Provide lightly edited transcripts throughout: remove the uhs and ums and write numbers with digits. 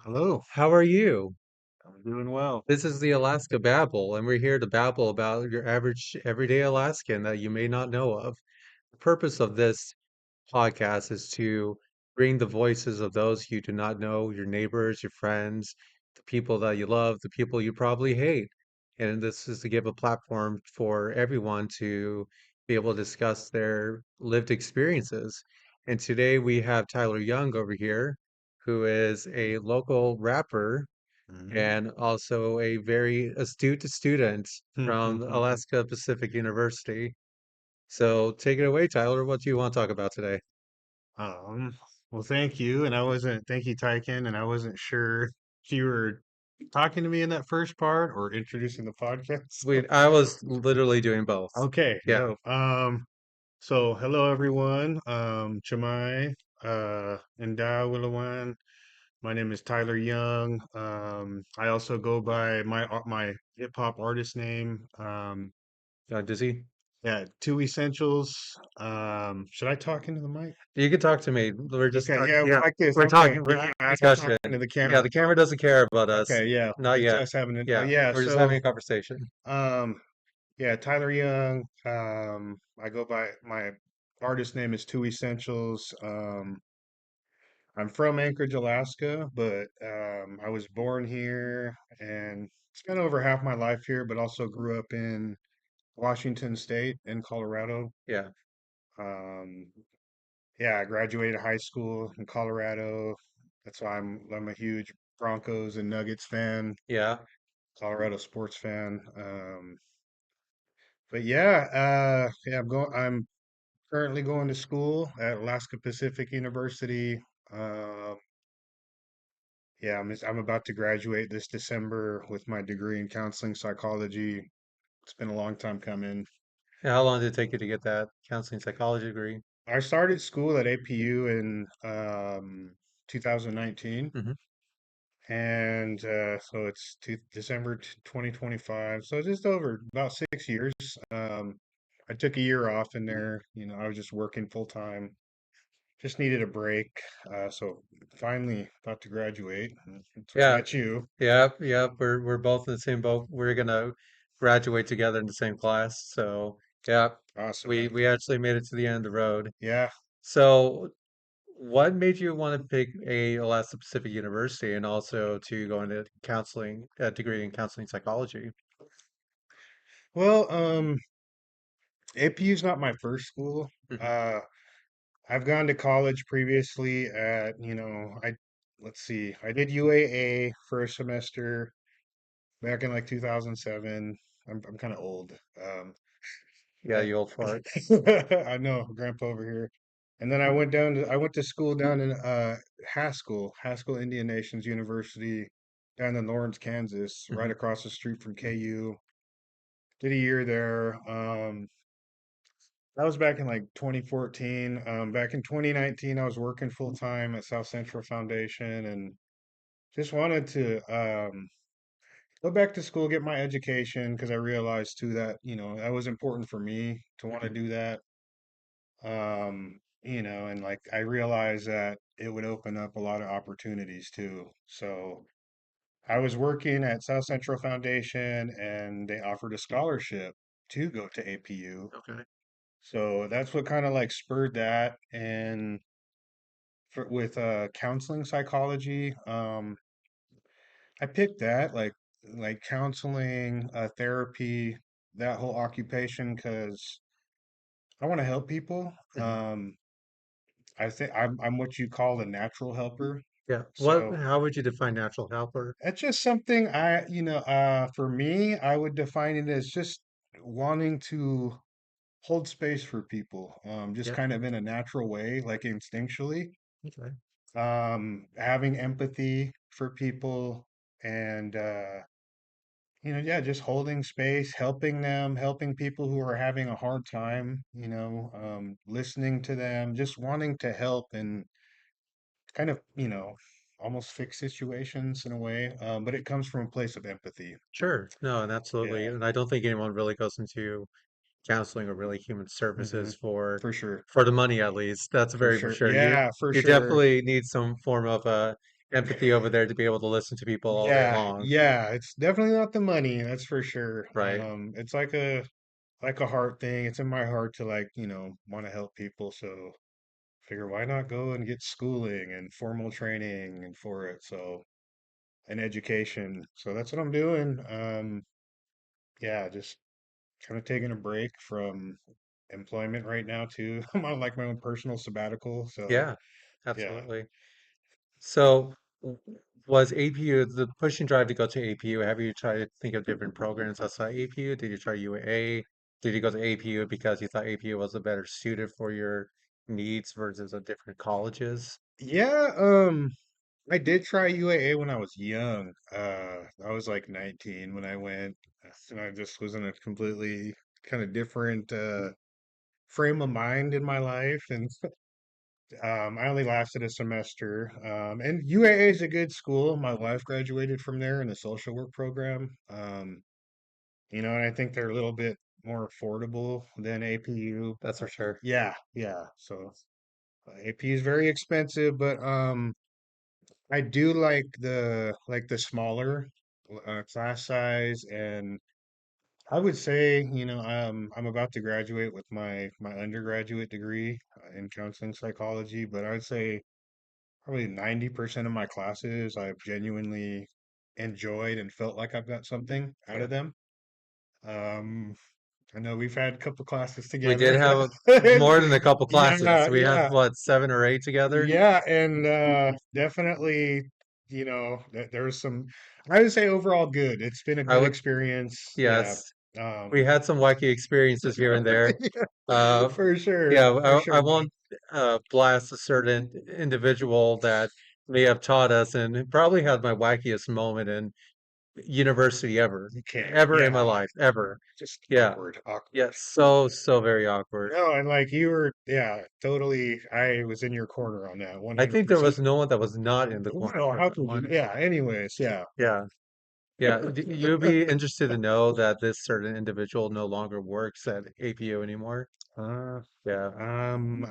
Hello, How are you? I'm doing well. This is the Alaska Babble, and we're here to babble about your average everyday Alaskan that you may not know of. The purpose of this podcast is to bring the voices of those you do not know, your neighbors, your friends, the people that you love, the people you probably hate. And this is to give a platform for everyone to be able to discuss their lived experiences. And today we have Tyler Young over here, who is a local rapper Mhm. and also a very astute student from Alaska Pacific University. So take it away, Tyler. What do you want to talk about today? Um, well, thank you. Thank you, Tyken. And I wasn't sure if you were talking to me in that first part or introducing the podcast. Wait, I was literally doing both. Okay, Yeah. dope. So hello everyone. Chamai, and Da Willawan. My name is Tyler Young. I also go by my hip hop artist name. Dizzy? Yeah, Two Essentials. Should I talk into the mic? You can talk to me. We're just Okay, talking. yeah, Yeah. like this. We're Okay, talking. We're yeah, I can talk discussion. into the Yeah. camera. The camera doesn't care about us. Okay, yeah, Not just yet. us having it. Yeah. Yeah, We're just having so a conversation. um, yeah, Tyler Young. I go by my artist name is Two Essentials. I'm from Anchorage, Alaska, but I was born here and spent over half my life here, but also grew up in Washington State in Colorado. Yeah. Um, Yeah, I graduated high school in Colorado. That's why I'm a huge Broncos and Nuggets fan, Yeah. Colorado sports fan. But yeah, I'm currently going to school at Alaska Pacific University. Um, yeah, I'm about to graduate this December with my degree in counseling psychology. It's been a long time coming. How long did it take you to get that counseling psychology degree? I started school at APU in 2019. Hmm. And so it's December 2025. So just over about 6 years. Um, I took a year off in there. I was just working full time. Just needed a break. So finally about to graduate. And that's when I Yeah. met you. Yeah. Yeah. We're both in the same boat. We're gonna graduate together in the same class. So yeah, Awesome, we man. we actually made it to the end of the road. Yeah. So what made you want to pick a Alaska Pacific University and also to go into counseling, a degree in counseling psychology? Well, APU is not my first school. Hmm. Uh, I've gone to college previously let's see, I did UAA for a semester back in like 2007. I'm kind of old. Yeah, Uh, you old fart. I know, grandpa over here. And then I went to school down in Haskell Indian Nations University down in Lawrence, Kansas, right Hmm. across the street from KU. Did a year there. That was back in like 2014. Back in 2019, I was working full time at South Central Foundation and just wanted to go back to school, get my education because I realized too that, that was important for me to want to Hmm. do that. And like I realized that it would open up a lot of opportunities too. So I was working at South Central Foundation and they offered a scholarship to go to APU. Okay. So that's what kind of like spurred that. And with counseling psychology, I picked that like counseling, therapy, that whole occupation because I want to help people. Hmm. I think I'm what you call a natural helper. Yeah. So How would you define natural helper? that's just something for me, I would define it as just wanting to hold space for people, just Yeah. kind of in a natural way, like instinctually, Okay. having empathy for people and, yeah, just holding space, helping them, helping people who are having a hard time, listening to them, just wanting to help and kind of, almost fix situations in a way. But it comes from a place of empathy. Sure. No, and absolutely. Yeah. And I don't think anyone really goes into counseling or really human Hmm. services For sure. for the money at least. That's For very for sure. sure. Yeah, for You sure. definitely need some form of empathy over there to be able to listen to people all day Yeah, long, yeah, it's definitely not the money, that's for sure. right? It's like a heart thing. It's in my heart to like, want to help people. So figure why not go and get schooling and formal training and for it. So and education. So that's what I'm doing. Yeah, just kind of taking a break from employment right now too. I'm on like my own personal sabbatical. So Yeah, yeah. absolutely. So, was APU the push and drive to go to APU? Have you tried to think of different programs outside APU? Did you try UAA? Did you go to APU because you thought APU was a better suited for your needs versus a different colleges? Yeah, I did try UAA when I was young. I was like 19 when I went, and I just was in a completely kind of different frame of mind in my life, and I only lasted a semester. And UAA is a good school. My wife graduated from there in the social work program. And I think they're a little bit more affordable than APU. That's for sure. Yeah, yeah. So APU is very expensive, but I do like the smaller class size, and I would say, I'm about to graduate with my undergraduate degree in counseling psychology, but I would say probably 90% of my classes I've genuinely enjoyed and felt like I've got something out Yeah. of them. Um, I know we've had a couple classes We did together. have And more than a couple classes. yeah, We had yeah, what, 7 or 8 together? yeah, and definitely, there's some. I would say overall good. It's been a I good would, experience. Yeah. yes. We Um, had some wacky experiences here and there. yeah, Uh, for sure, yeah, for I sure, man. won't blast a certain individual that may have taught us and probably had my wackiest moment in university You can't. ever in my Yeah, life, ever. just Yeah. awkward, awkward. Yeah, so, so very awkward. No, and like you were, yeah, totally. I was in your corner on that, I think there 100%. was no one that was not in the corner No, for how that could you? one. Yeah. Anyways, yeah. Yeah. Yeah. You'd be interested to know that this certain individual no longer works at APU anymore. Uh, Yeah. I'm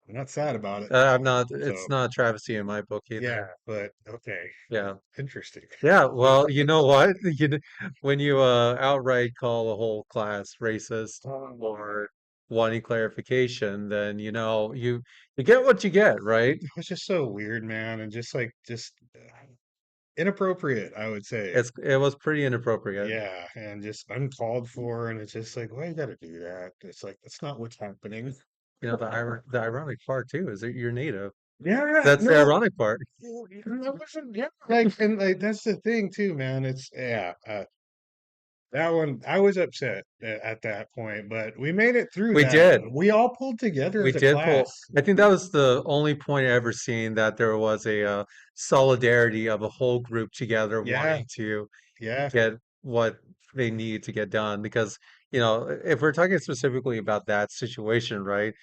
not sad about it. I'm not, it's So not a travesty in my book yeah, either. but okay, Yeah. interesting. Yeah, well, you know what? When you outright call a whole class racist or wanting clarification, then you get what you get, right? It was just so weird, man, and just inappropriate, I would say. It was pretty inappropriate. Yeah, and just uncalled for, and it's just like, why you gotta do that? It's like that's not what's happening. The ironic part too is that you're native. Yeah, That's the no, ironic part. that wasn't. Yeah, like and like that's the thing too, man. It's yeah. That one, I was upset at that point, but we made it through We that. did. We all pulled together We as a did pull. class. I think that was the only point I ever seen that there was a solidarity of a whole group together Yeah, wanting to yeah, get what they need to get done. Because, if we're talking specifically about that situation, right,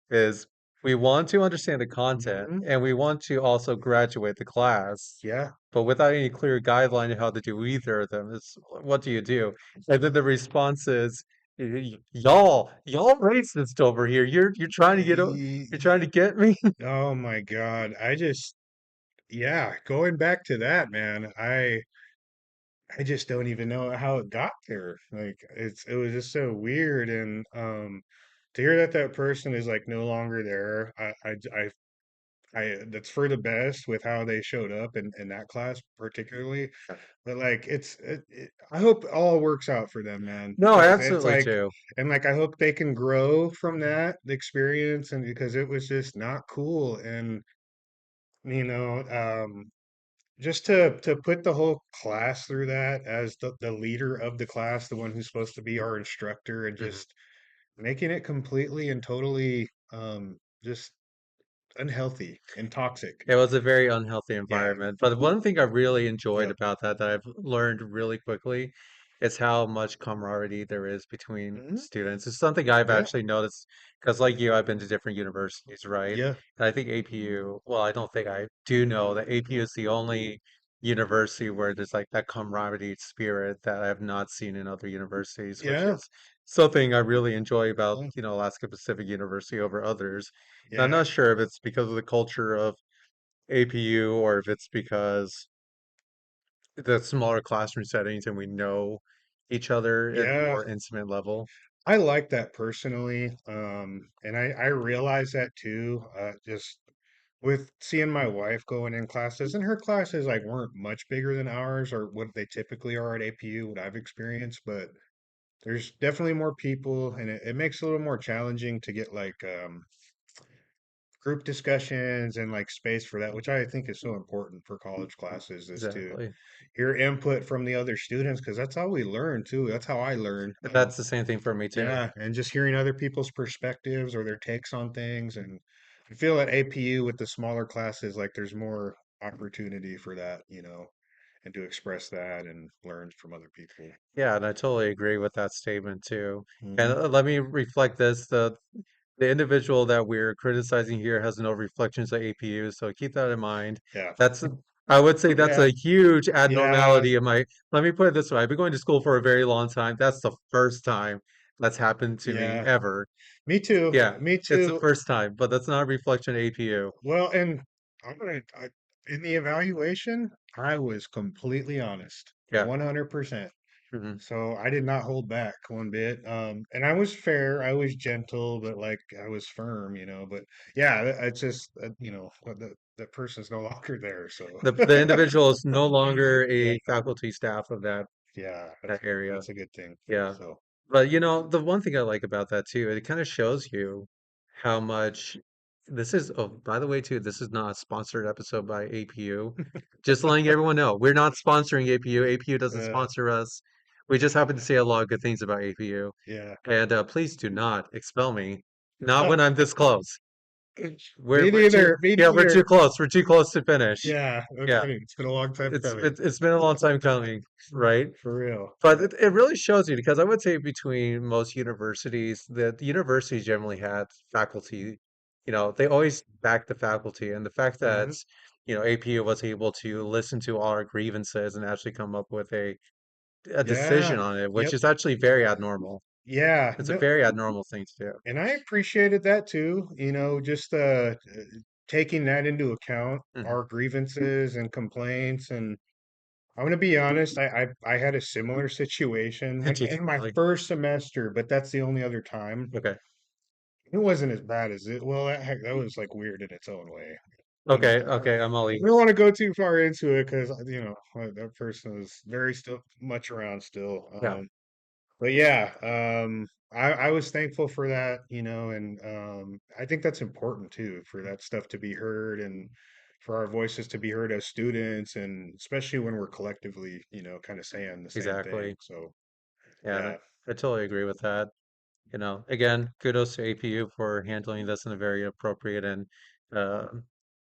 is we want to understand the content hmm and we want to also graduate the class, yeah. but without any clear guideline of how to do either of them, it's what do you do? And then the response is, y'all racist over here. You're trying to you're trying to get me. Oh my God. Yeah, going back to that, man, I just don't even know how it got there. Like it was just so weird. And to hear that that person is like no longer there, that's for the best with how they showed up in that class particularly. But like I hope all works out for them, man, No, I because it's absolutely like, do. and like I hope they can grow from that experience, and because it was just not cool. And you know, just to put the whole class through that as the leader of the class, the one who's supposed to be our instructor, and Mhm. just making it completely and totally just unhealthy and toxic. It was a very unhealthy Yeah. environment. But one thing I really enjoyed Yep. about that I've learned really quickly is how much camaraderie there is between hmm students. It's something I've Yeah. actually noticed because, like you, I've been to different universities, right? Yeah. And I think APU, well, I don't think I do know that APU is the only university where there's like that camaraderie spirit that I have not seen in other universities, which Yeah. is something I really enjoy about, Yeah. Alaska Pacific University over others. And I'm Yeah. not sure if it's because of the culture of APU or if it's because the smaller classroom settings and we know each other at a Yeah, more intimate level. I like that personally. And I realize that too. Just with seeing my wife going in classes, and her classes like weren't much bigger than ours or what they typically are at APU, what I've experienced, but there's definitely more people, and it makes it a little more challenging to get like group discussions and like space for that, which I think is so important for college classes, is to Exactly. hear input from the other students because that's how we learn too. That's how I learn. That's the same thing for me too. Yeah, and just hearing other people's perspectives or their takes on things, and I feel at APU with the smaller classes, like there's more opportunity for that, and to express that and learn from other people. Yeah, and I totally agree with that statement too. And Hmm. let me reflect this. The individual that we're criticizing here has no reflections of APU, so keep that in mind. Yeah, That's, I would say that's yeah, a huge yeah, abnormality in my, let me put it this way. I've been going to school for a very long time. That's the first time that's happened to me yeah. ever. Me too. Yeah, Me it's the too. first time, but that's not a reflection of APU. Well, and in the evaluation, I was completely honest, Yeah. 100%. Hmm. So I did not hold back one bit. And I was fair, I was gentle, but like I was firm, But yeah, it's just the person's no longer there. So The individual is no longer yeah, a faculty staff of yeah, that area. that's a good thing. Yeah. So But the one thing I like about that too, it kind of shows you how much this is, oh, by the way, too, this is not a sponsored episode by APU. Just letting everyone know, we're not sponsoring APU. APU doesn't uh, sponsor us. We just happen to say a lot of good things about APU. yeah, And please do not expel me. Not when I'm this close. me We're too, neither. Me yeah, we're too neither. cuz. We're too close to finish. Yeah, Yeah. okay. It's been a long time coming, It's been a long time coming, right? for real. But it really shows you because I would say between most universities, the universities generally had faculty, they always back the faculty. And the fact that, Hmm. APU was able to listen to all our grievances and actually come up with a decision Yeah. on it, which Yep. is actually very abnormal. Yeah. It's a No, very abnormal thing to do. and I appreciated that too, just taking that into account, Mhm. our grievances and complaints. And I'm gonna be honest, I had a similar situation when Geez, in my really? first semester, but that's the only other time. Okay. It wasn't as bad as it. Well, that was like weird in its own way. But Okay. Okay. I'm all we don't ears. want to go too far into it because that person is very still much around still. Yeah, But yeah, I was thankful for that, and I think that's important too, for that stuff to be heard and for our voices to be heard as students, and especially when we're collectively, kind of saying the same thing. exactly. So Yeah, and yeah. I totally agree with that. Again, kudos to APU for handling this in a very appropriate and uh,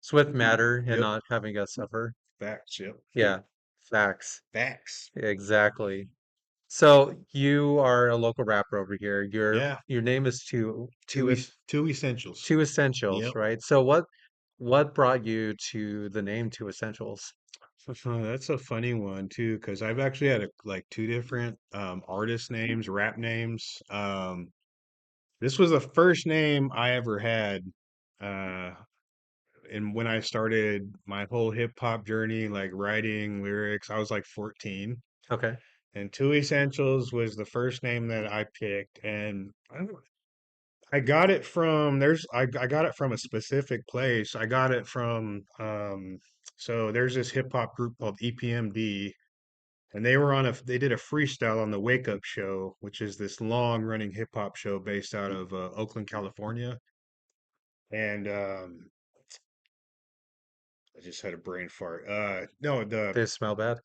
swift manner and Yep. not having us suffer. Facts. Yep. Yeah, facts. Facts. Exactly. So you are a local rapper over here. Yeah. Your name is Two essentials. Two Essentials, Yep. right? So what brought you to the name Two Essentials? That's a funny one too, because I've actually had like two different artist names, rap names. This was the first name I ever had. Uh, and when I started my whole hip hop journey, like writing lyrics, I was like 14. Okay. And Two Essentials was the first name that I picked. And I got it from I got it from a specific place. I got it from so there's this hip hop group called EPMD, and they did a freestyle on the Wake Up Show, which is this long running hip hop show based out of Oakland, California. And I just had a brain fart. No, the They smell bad.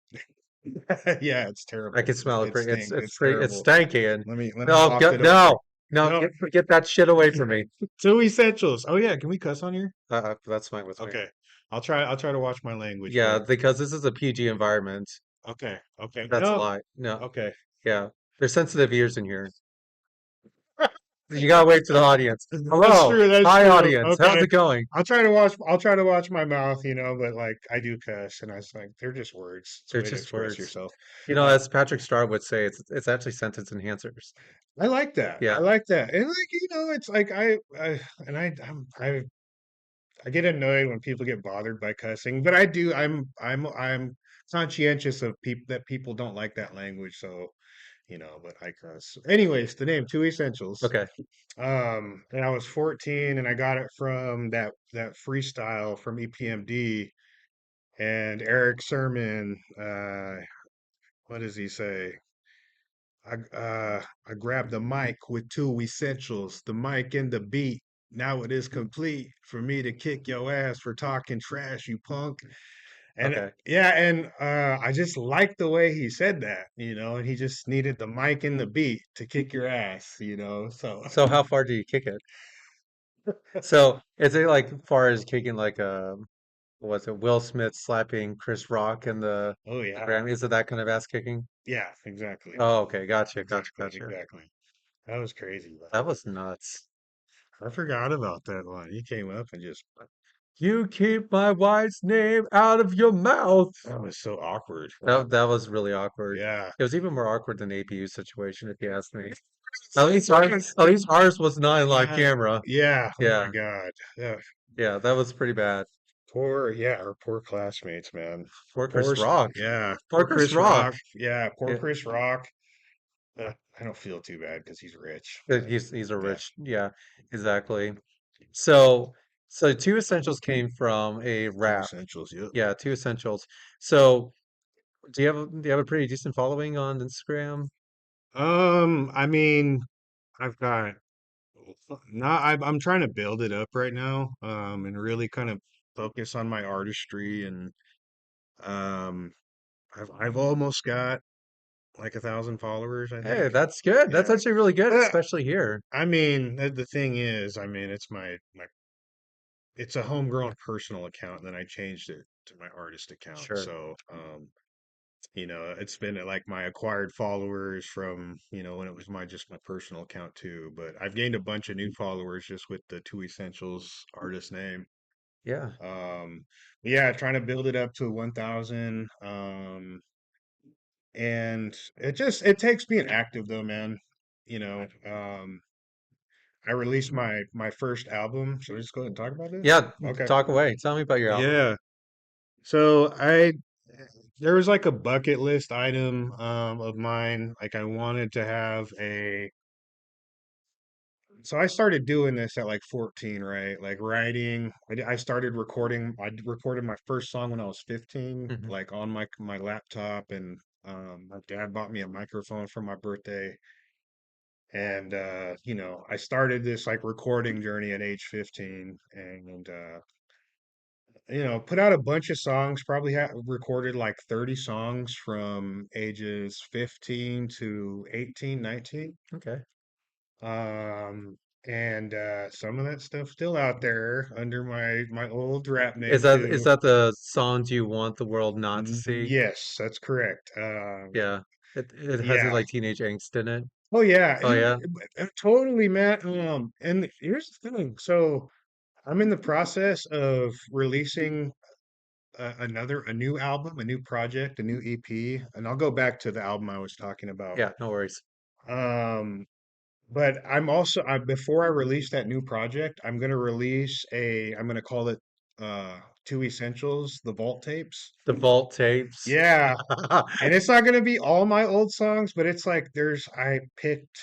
yeah, it's I terrible. can smell it. It stinks. It's It's pretty, it's terrible. stanky and Let me no, waft it over. no, no, No, get that shit away from me. Two Essentials. Oh yeah, can we cuss on here? That's fine with me. Okay, I'll try to watch my language, Yeah, but because this is a PG environment. okay, okay. That's a No, lie. No, okay. yeah, there's sensitive ears in here. You gotta wait to the audience. That's Hello, true. That's hi true. audience. How's Okay. it going? I'll try to watch my mouth, but like I do cuss, and I was like, they're just words. It's a They're way to just express words. yourself. Uh, As Patrick Star would say, it's actually sentence enhancers. I like that. I Yeah, like that. And like, it's like I and I get annoyed when people get bothered by cussing, but I do. I'm conscientious of people that people don't like that language, so but I cuss. Anyways, the name Two Essentials. Okay. And I was 14, and I got it from that freestyle from EPMD and Eric Sermon. What does he say? I grabbed the mic with two essentials, the mic and the beat. Now it is complete for me to kick your ass for talking trash, you punk. And Okay. yeah, and I just liked the way he said that, and he just needed the mic and the beat to kick your ass. So So how far do you kick it? So is it like far as kicking like what's it, Will Smith slapping Chris Rock in oh the yeah, Grammy? Is it that kind of ass kicking? yeah, exactly, Oh, okay, gotcha, gotcha, exactly, gotcha. exactly. That was crazy, but That was nuts. I forgot about that one. He came up and just You keep my wife's name out of your mouth. that was so awkward. That was really awkward. Yeah. It was even more awkward than the APU situation, if you ask me. At least ours was not in live Yeah, camera. yeah. Oh my Yeah, God. Yeah. yeah, that was pretty bad. Yeah, our poor classmates, man. Poor Chris Rock. Yeah, Poor poor Chris Chris Rock. Rock. Yeah, poor Yeah, Chris Rock. I don't feel too bad because he's rich, but but he's a yeah, rich. Yeah, exactly. So so Two Essentials came from a two rap. essentials. Yep. Yeah, Two Essentials. So do you have a pretty decent following on Instagram? I mean, I've got not. I'm trying to build it up right now. And really kind of focus on my artistry, and um, I've almost got like 1,000 followers, I Hey, think. that's good. That's Yeah. actually really good, Uh, especially here. I mean, the thing is, I mean, it's a homegrown personal account, and then I changed it to my artist account. Sure. So, it's been like my acquired followers from, when it was just my personal account too. But I've gained a bunch of new followers just with the Two Essentials artist name. Yeah. Um, yeah, trying to build it up to 1,000. And it takes being active though, man. You know, I released my first album. Should we just go ahead and talk about this? Yeah, Okay. talk away. Tell me about your album. Yeah. So there was like a bucket list item of mine. Like I wanted to have a. So I started doing this at like 14, right? Like writing. I started recording. I recorded my first song when I was 15, Hmm. like on my laptop, and my dad bought me a microphone for my birthday. And I started this like recording journey at age 15, and put out a bunch of songs, probably recorded like 30 songs from ages 15 to 18, 19. Okay. Um, and some of that stuff still out there under my old rap Is name that is too. that the songs you want the world not to see? Yes, that's correct. Yeah. It has it Yeah. like teenage angst in it. Oh yeah, Oh yeah. totally, Matt. And here's the thing. So I'm in the process of releasing a new album, a new project, a new EP, and I'll go back to the album I was talking about. Yeah, no worries. Um, but before I release that new project, I'm gonna call it Two Essentials, the Vault Tapes. The vault tapes. Yeah, and it's not gonna be all my old songs, but it's like I picked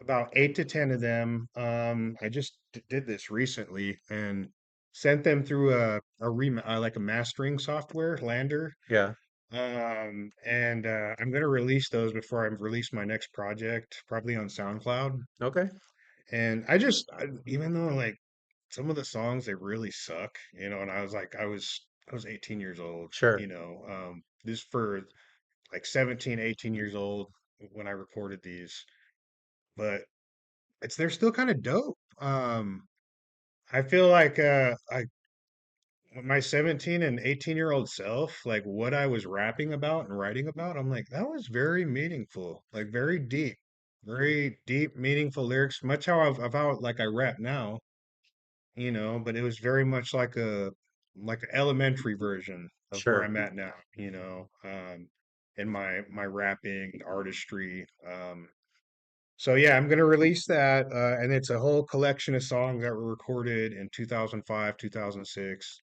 about 8 to 10 of them. I just did this recently and sent them through like a mastering software, Lander. Yeah. And I'm gonna release those before I release my next project, probably on SoundCloud. Okay. And even though like some of the songs they really suck, and I was 18 years old, Sure. this for like 17, 18 years old when I recorded these, but they're still kind of dope. I feel like my 17 and 18-year-old self, like what I was rapping about and writing about, I'm like, that was very meaningful, like very deep, meaningful lyrics, much how like I rap now, but it was very much like an elementary version of where Sure. I'm at now, in my rapping artistry. So yeah, I'm gonna release that, and it's a whole collection of songs that were recorded in 2005, 2006,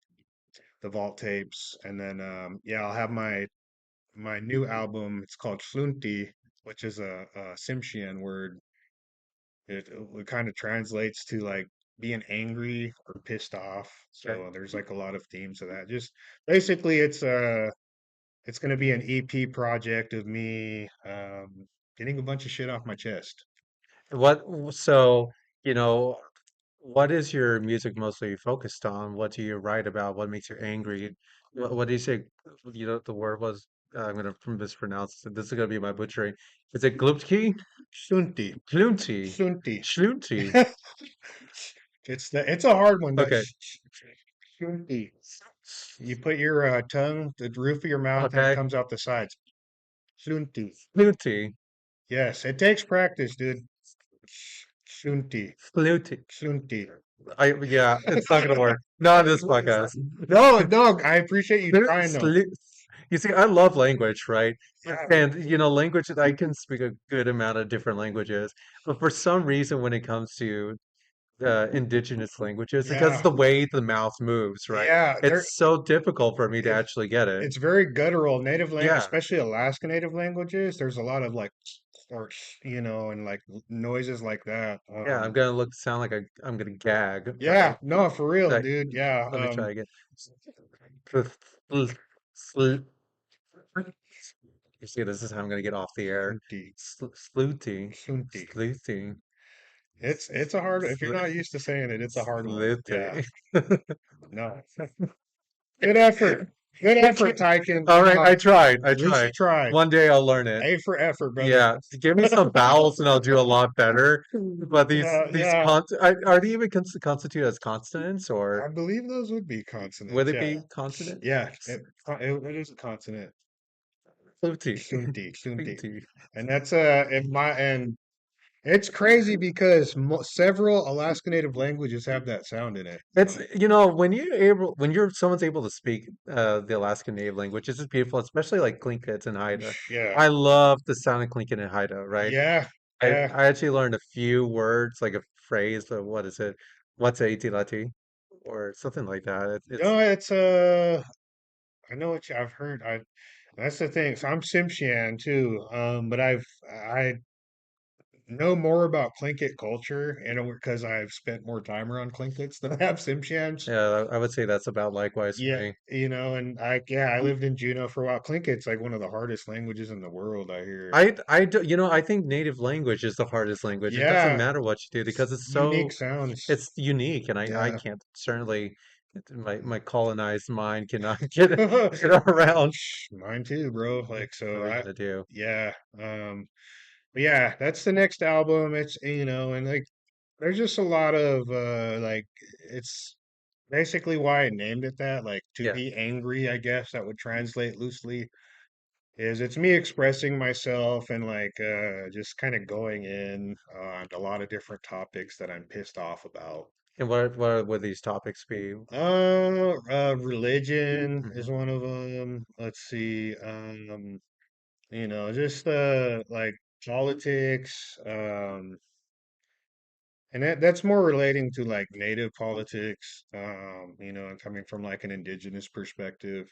the vault tapes, and then yeah, I'll have my new album. It's called Flunti, which is a Tsimshian word. It kind of translates to like being angry or pissed off. Okay. So there's like a lot of themes of that. Just basically, it's gonna be an EP project of me getting a bunch of shit off my chest. What, so, you know, what is your music mostly focused on? What do you write about? What makes you angry? What do you say? You know, the word was, I'm going to mispronounce it. This is going to be my butchering. Is it glupki? Shunti, Glunti. shunti. Schlunti. It's a hard one, but Okay. shunti. You put your tongue, the roof of your mouth, and it Okay. comes out the sides. Shunti. Glunti. Yes, it takes practice, dude. Shunti. Glunti. Shunti. Yeah, it's not going to work. Not on this podcast. No, no, I appreciate you Slu- trying though. slu- You see, I love language, right? Yeah, And language, I can speak a good amount of different languages, but for some reason, when it comes to the indigenous languages, because yeah, the way the mouth moves, right? yeah. It's so difficult for me to It, actually get it. it's very guttural. Yeah, Especially Alaska native languages. There's a lot of like, or and like noises like that. yeah, I'm gonna sound like I'm gonna gag, Yeah, right? no, for real, Like, dude. Yeah, let me try again. You see, this is how I'm gonna get off the air. shunti, Sleuty, shunti. sleuty, It's a hard. If you're not used to saying it, it's a hard one. Yeah, sleuty. no. Good effort. Good effort, Tyken. All right, I tried. I At least you tried. tried. One day I'll learn it. A for effort, brother. Yeah, give me some vowels and I'll do a lot better. But Yeah, these yeah. are they even constitute as consonants I or believe those would be would consonants. it Yeah, be consonants? yeah. It is a consonant. Fluty. Shunti, shunti. Fluty. And that's in my and it's crazy because several Alaska Native languages have that sound in it. It's when you're someone's able to speak the Alaskan Native language, it's just beautiful, especially like Tlingit and Haida. Yeah, I love the sound of Tlingit and Haida, right? yeah, I yeah. I actually learned a few words, like a phrase, what is it? What's a itilati? Or something like that. It's No, it's I know what I've heard. I That's the thing. So I'm Tsimshian too. But I know more about Tlingit culture, and because I've spent more time around Tlinkits than I have Tsimshians. yeah, I would say that's about likewise for Yeah, me. and I lived in Juneau for a while. Tlinkit's like one of the hardest languages in the world, I hear. I do, I think native language is the hardest language. It doesn't Yeah, matter what you do because unique sounds. it's unique, and I Yeah. can't certainly my colonized mind cannot get around. Mine too, bro. Like What so are you I gonna do? yeah. But yeah, that's the next album. It's and like there's just a lot of like it's basically why I named it that, like to Yeah. be angry, I guess that would translate loosely. Is it's me expressing myself and like just kind of going in on a lot of different topics that I'm pissed off about. And what would these topics be? Religion is Mhm. one of them. Let's see. Just like politics. And that's more relating to like native politics. And coming from like an indigenous perspective.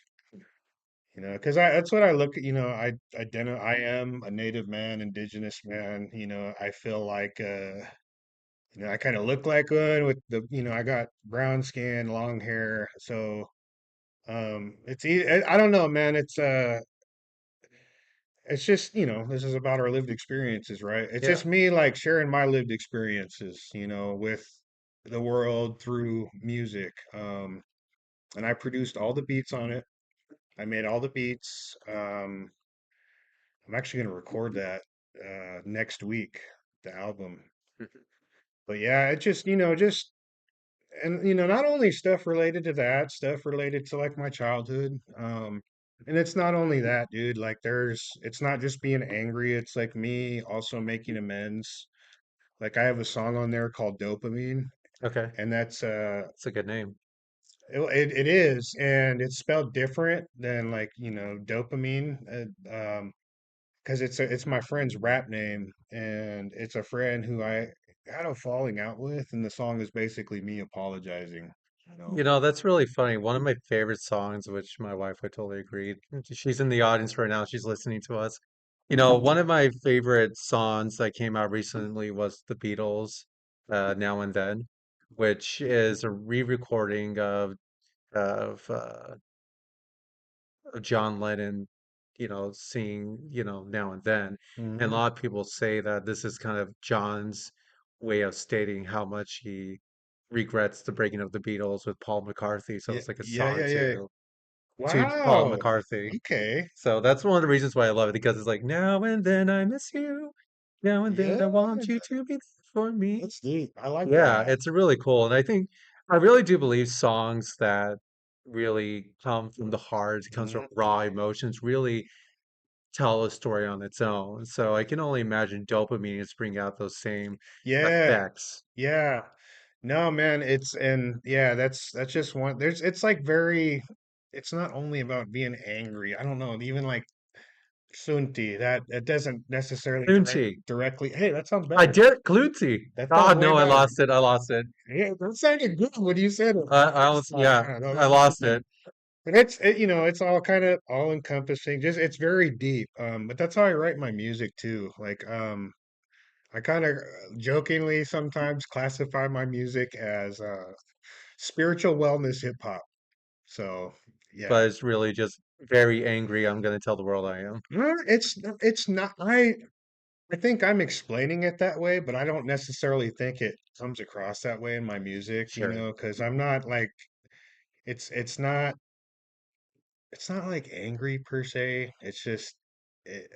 Because that's what I look at. I am a native man, indigenous man. I feel like I kind of look like one with I got brown skin, long hair. So I don't know, man. It's just this is about our lived experiences, right? It's Yeah. just me like sharing my lived experiences, with the world through music. And I produced all the beats on it. I made all the beats. I'm actually going to record that next week, the album. But yeah, it just, and not only stuff related to that, stuff related to like my childhood. And it's not only that, dude. Like it's not just being angry. It's like me also making amends. Like I have a song on there called Dopamine, Okay. and that's It's a good name. it is, and it's spelled different than like dopamine. because it's my friend's rap name, and it's a friend who I had a falling out with, and the song is basically me apologizing. You know. You know, that's really funny. One of my favorite songs, which my wife would totally agree. She's in the audience right now. She's listening to us. You know, one of my favorite songs that came out recently was The Beatles, Now and Then, which is a re-recording of John Lennon, you know, singing, you know, Now and Then. And a Hmm. lot of people say that this is kind of John's way of stating how much he regrets the breaking of the Beatles with Paul McCarthy. So Yeah, it's like a yeah, song yeah, yeah. to Paul Wow. McCarthy. Okay. So that's one of the reasons why I love it because it's like now and then I miss you. Now and then Yeah, I want you to be there for me. that's neat. I like Yeah, that. it's really cool. And I think I really do believe songs that really come from the heart, comes from Hmm. raw emotions, really tell a story on its own. So I can only imagine dopamine is bringing out those same Yeah, effects. yeah. No, man, it's and yeah, that's just one. There's it's like very. It's not only about being angry. I don't know. Even like Sunti, that it doesn't necessarily Cluncy. directly. Hey, that sounds I better. did Cluncy. That Oh sounds way no, I better. lost it. I lost it. Yeah, that sounded good when you said it. I I was almost, like, yeah, I don't know, I that was lost good. it. And it's all kind of all encompassing. Just it's very deep. But that's how I write my music too. Like, I kind of jokingly sometimes classify my music as spiritual wellness hip hop. So yeah. But it's really just very angry. I'm gonna tell the world I am. It's not I think I'm explaining it that way, but I don't necessarily think it comes across that way in my music, Sure. because I'm not like it's it's not it's not like angry per se. It's just it,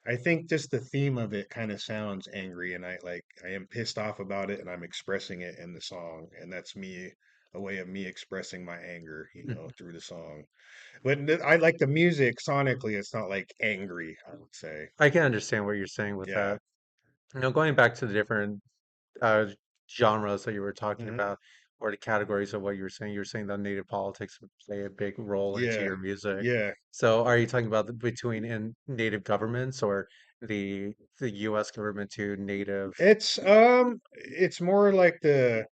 I think just the theme of it kind of sounds angry, and I am pissed off about it, and I'm expressing it in the song, and that's me, a way of me expressing my anger, Mhm. through the song. But I like the music sonically. It's not like angry, I would say. I can understand what you're saying with Yeah. that. You know, going back to the different uh, genres that you were talking Hmm. about, or the categories of what you were saying that native politics would play a big role into Yeah. your music. Yeah. So, are you talking about between in native governments or the U.S. government to native? It's more like the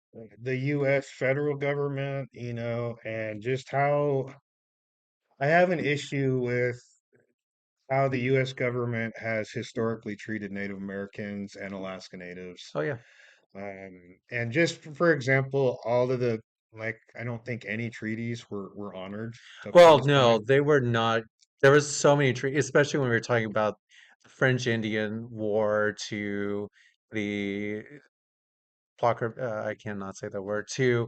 US federal government, and just how I have an issue with how the US government has historically treated Native Americans and Alaska Natives. Oh yeah. And just for example, all of the like I don't think any treaties were honored up to Well, this no, point. they were not. There was so many treaties, especially when we were talking about the French Indian War to the I cannot say the word to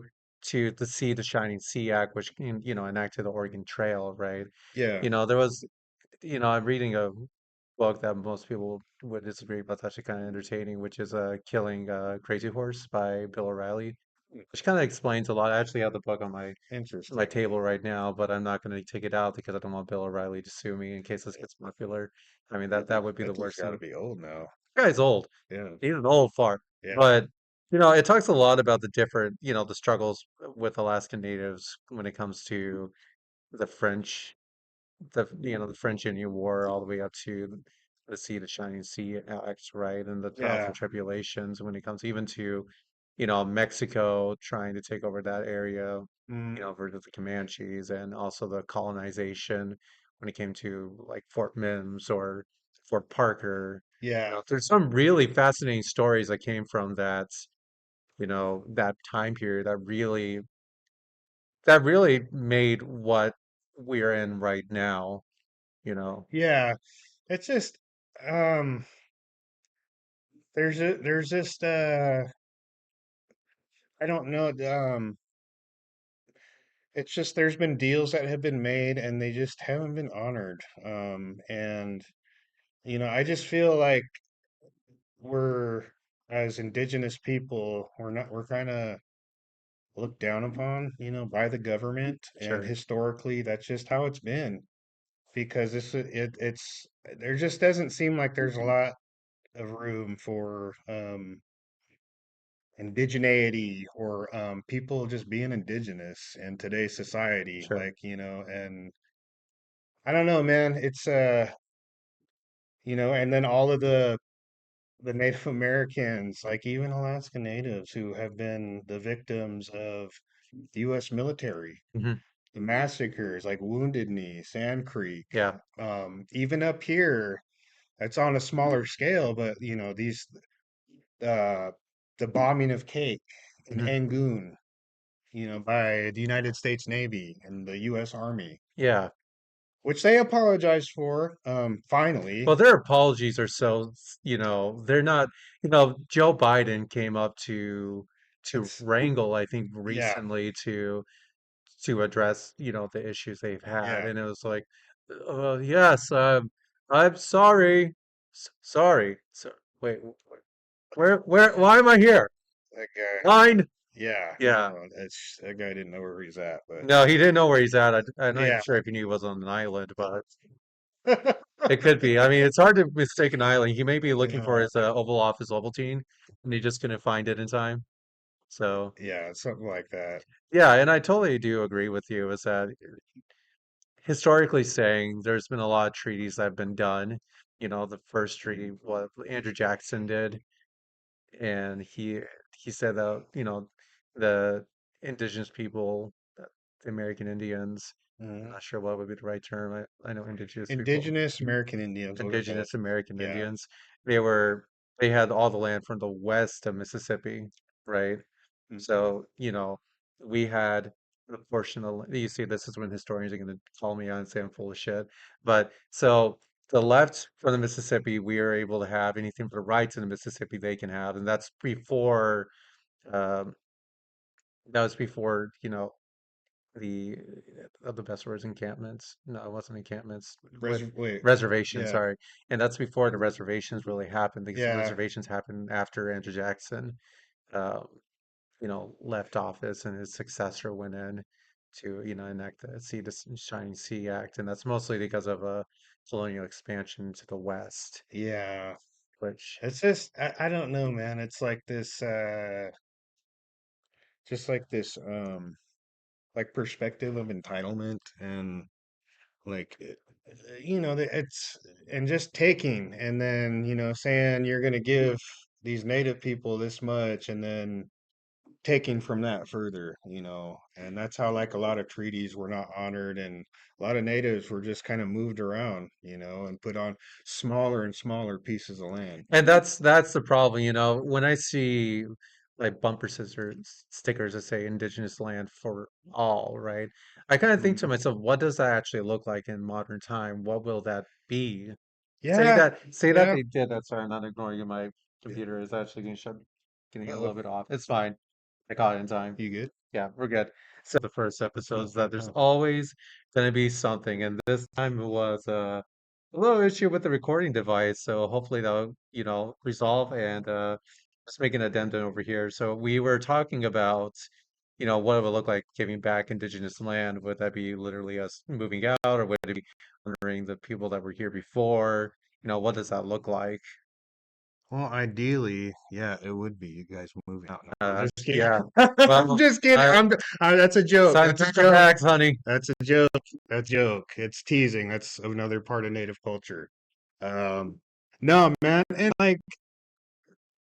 the Sea the Shining Sea Act, which you know enacted the Oregon Trail, right? Yeah. You know, there was, you know, I'm reading a book that most people would disagree, but it's actually kind of entertaining, which is Killing Crazy Horse by Bill O'Reilly, which kind of explains a lot. I actually have the book on my Interesting. table right now, but I'm not going to take it out because I don't want Bill O'Reilly to sue me in case this gets popular. I mean, that would be the That dude's worst got to thing. be old now. Guy's old. Yeah. He's an old fart. Yeah. But you know, it talks a lot about the different, you know, the struggles with Alaskan natives when it comes to the French, the French Indian War all the way up to the Sea, the Shining Sea Acts, right? And the trials Yeah. and tribulations when it comes even to, you know, Mexico trying to take over that area, Mm, you know, versus the Comanches, and also the colonization when it came to like Fort Mims or Fort Parker. You yeah. know, there's some really fascinating stories that came from that, you know, that time period that really made what we're in right now, you know. Yeah. It's just um there's just I don't know it's just there's been deals that have been made and they just haven't been honored. And I just feel like we're as indigenous people, we're kind of looked down upon, by the government, and Sure. historically that's just how it's been because it's there just doesn't seem like there's a lot of room for indigeneity or people just being indigenous in today's society, Sure. and I don't know, man. and then all of the Native Americans, like even Alaska Natives who have been the victims of the US military, Hmm. the massacres like Wounded Knee, Sand Creek, Yeah. even up here, it's on a smaller scale, but these uh the bombing of Cake in Hmm. Angoon, by the United States Navy and the US Army, Yeah. which they apologized for, Well, finally. their apologies are so, they're not, Joe Biden came up to It's wrangle, I think, Yeah, recently to address, the issues they've had. yeah. And it was like, yes, I'm sorry. Sorry. So, wait, why am I here? That guy. Line? Yeah, Yeah. no, that guy didn't know where he's at, but No, he didn't know where he's at. I'm not even yeah. sure if he knew he was on an island, but it could be. I mean, it's hard to mistake an island. He may be looking for Uh, his Oval Office Ovaltine, and he just couldn't find it in time. So, yeah, something like that. yeah, and I totally do agree with you, is that historically saying, there's been a lot of treaties that have been done. The first treaty, what Andrew Jackson did, and he said that, the indigenous people, the American Indians, I'm Mhm. not sure what would be the right term. I know indigenous people, Indigenous American Indians, we'll go with that. indigenous American Yeah. Indians, they were they had all the land from the west of Mississippi, right? Hmm. So, we had a portion of, you see, this is when historians are going to call me out and say I'm full of shit. But so the left from the Mississippi, we are able to have anything for the rights in the Mississippi they can have. And um, that was before, the the best words, encampments. No, it wasn't encampments. What Wait. reservations? Yeah. Sorry, and that's before the reservations really happened. Because the Yeah. reservations happened after Andrew Jackson, um, left office, and his successor went in to, enact the Sea to Shining Sea Act, and that's mostly because of a colonial expansion to the west, Yeah. which, It's just I don't know, man. It's like this just like this like perspective of entitlement and like it's and just taking and then saying you're going to give these native people this much and then taking from that further, and that's how like a lot of treaties were not honored, and a lot of natives were just kind of moved around, and put on smaller and smaller pieces of land. and that's the problem. When I see like bumper stickers that say indigenous land for all, right? I kind of think to Mhm. myself, what does that actually look like in modern time? What will that be? Say Yeah, that, say that yeah. they did that. Sorry, I'm not ignoring you. My computer is actually getting a Uh-oh. little bit off. It's fine. I caught it in time. You good? Yeah, we're good. So the first episodes that there's Oh. always going to be something, and this time it was a little issue with the recording device. So hopefully that'll, resolve, and just make an addendum over here. So we were talking about, what it would look like giving back indigenous land. Would that be literally us moving out, or would it be honoring the people that were here before? What does that look like? Well, ideally, yeah, it would be you guys moving out. No, I'm just kidding. Yeah. I'm Well, just kidding. That's a it's joke. time to That's a pack our joke. bags, honey. That's a joke. That's a joke. It's teasing. That's another part of native culture. Um, no, man, and like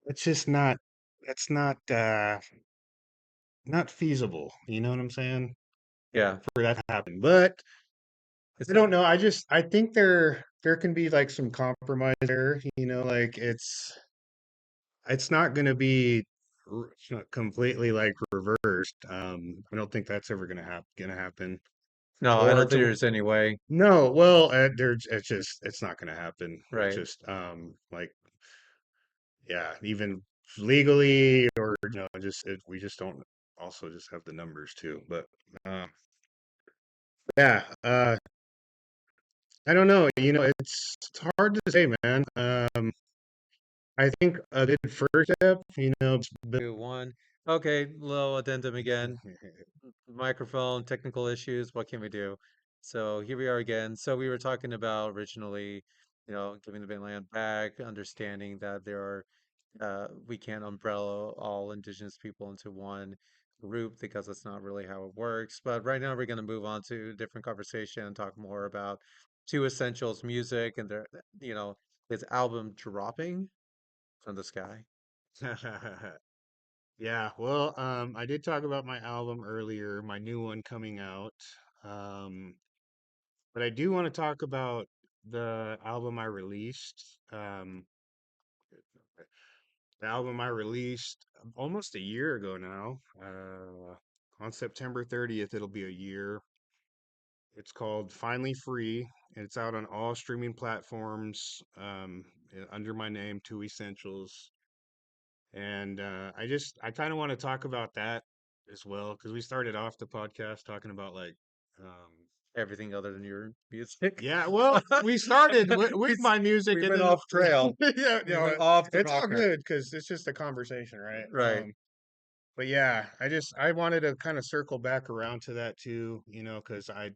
it's just not. It's not feasible. You know what I'm saying? Yeah. For that to happen, but I It's don't know. I think there can be like some compromise there. Like it's not going to be completely like reversed. I don't think that's ever gonna happen. no, I Or don't think to there's any way. No, well, it's not gonna happen. It's Right. just like yeah, even legally or we just don't also just have the numbers too. But yeah, I don't know. It's hard to say, man. I think a good first step, it's Two, one. Okay, little addendum again. Microphone, technical issues. What can we do? So here we are again. So we were talking about originally, giving the land back, understanding that there are, we can't umbrella all indigenous people into one group because that's not really how it works. But right now we're going to move on to a different conversation and talk more about two essentials, music and their, His album dropping from the sky. Yeah, well, I did talk about my album earlier, my new one coming out. Um, but I do want to talk about the album I released. The album I released almost a year ago now. On September 30th, it'll be a year. It's called Finally Free, and it's out on all streaming platforms under my name, Two Essentials. And I kind of want to talk about that as well because we started off the podcast talking about like, um, Everything other than your music. yeah, well, we started with we my music we and went then off trail. yeah, We went off the it's all rocker. good because it's just a conversation, right? Right. But yeah, I wanted to kind of circle back around to that too, because I